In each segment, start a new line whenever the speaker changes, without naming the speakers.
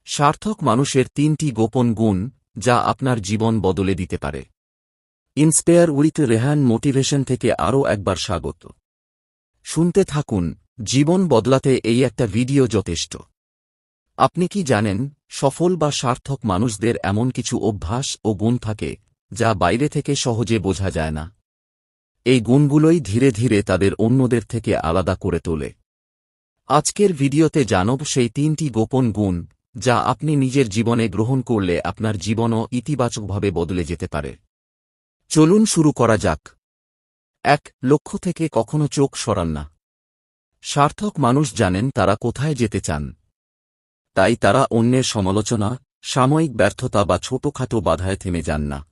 সার্থক মানুষের ৩টি গোপন গুণ যা আপনার জীবন বদলে দিতে পারে। ইন্সপায়ার উইথ রেহান মোটিভেশন থেকে আরও একবার স্বাগত। শুনতে থাকুন, জীবন বদলাতে এই একটা ভিডিও যথেষ্ট। আপনি কি জানেন, সফল বা সার্থক মানুষদের এমন কিছু অভ্যাস ও গুণ থাকে যা বাইরে থেকে সহজে বোঝা যায় না। এই গুণগুলোই ধীরে ধীরে তাদের অন্যদের থেকে আলাদা করে তোলে। আজকের ভিডিওতে জানব সেই ৩টি গোপন গুণ যা আপনি নিজের জীবনে গ্রহণ করলে আপনার জীবনও ইতিবাচকভাবে বদলে যেতে পারে। চলুন শুরু করা যাক। ১. লক্ষ্য থেকে কখনো চোখ সরান না। সার্থক মানুষ জানেন তারা কোথায় যেতে চান। তাই তারা অন্যের সমালোচনা, সাময়িক ব্যর্থতা বা ছোটখাটো বাধায় থেমে যান না।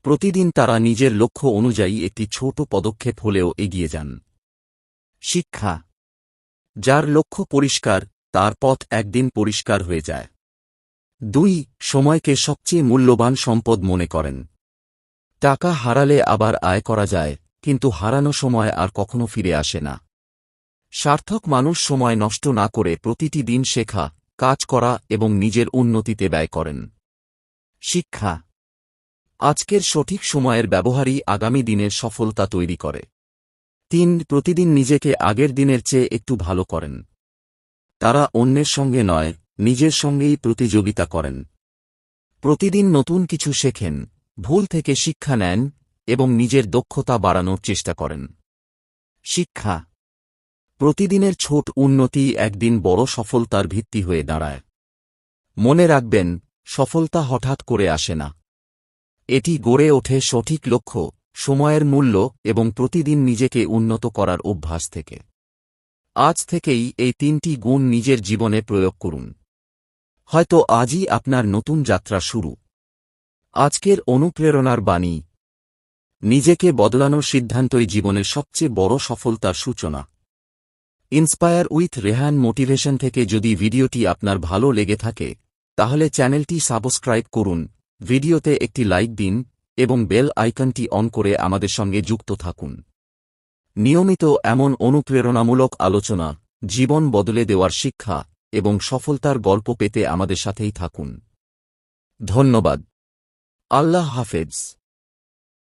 প্রতিদিন তারা নিজের লক্ষ্য অনুযায়ী একটি ছোট পদক্ষেপ হলেও এগিয়ে যান। শিক্ষা। যার লক্ষ্য পরিষ্কার, তার পথ একদিন পরিষ্কার হয়ে যায়। ২. সময়কে সবচেয়ে মূল্যবান সম্পদ মনে করেন। টাকা হারালে আবার আয় করা যায়, কিন্তু হারানো সময় আর কখনো ফিরে আসে না। সার্থক মানুষ সময় নষ্ট না করে প্রতিটি দিন শেখা, কাজ করা এবং নিজের উন্নতিতে ব্যয় করেন। শিক্ষা। আজকের সঠিক সময়ের ব্যবহারই আগামী দিনের সফলতা তৈরি করে। ৩. প্রতিদিন নিজেকে আগের দিনের চেয়ে একটু ভালো করেন। তারা অন্যের সঙ্গে নয়, নিজের সঙ্গেই প্রতিযোগিতা করেন। প্রতিদিন নতুন কিছু শেখেন, ভুল থেকে শিক্ষা নেন এবং নিজের দক্ষতা বাড়ানোর চেষ্টা করেন। শিক্ষা। প্রতিদিনের ছোট উন্নতি একদিন বড় সফলতার ভিত্তি হয়ে দাঁড়ায়। মনে রাখবেন, সফলতা হঠাৎ করে আসে না। এটি গড়ে ওঠে সঠিক লক্ষ্য, সময়ের মূল্য এবং প্রতিদিন নিজেকে উন্নত করার অভ্যাস থেকে। আজ থেকেই এই ৩টি গুণ নিজের জীবনে প্রয়োগ করুন। হয়তো আজই আপনার নতুন যাত্রা শুরু। আজকের অনুপ্রেরণার বাণী। নিজেকে বদলানোর সিদ্ধান্তই জীবনের সবচেয়ে বড় সফলতার সূচনা। ইন্সপায়ার উইথ রেহান মোটিভেশন থেকে যদি ভিডিওটি আপনার ভালো লেগে থাকে, তাহলে চ্যানেলটি সাবস্ক্রাইব করুন, ভিডিওতে একটি লাইক দিন এবং বেল আইকনটি অন করে আমাদের সঙ্গে যুক্ত থাকুন। নিয়মিত এমন অনুপ্রেরণামূলক আলোচনা, জীবন বদলে দেওয়ার শিক্ষা এবং সফলতার গল্প পেতে আমাদের সাথেই থাকুন। ধন্যবাদ। আল্লাহ হাফেজ।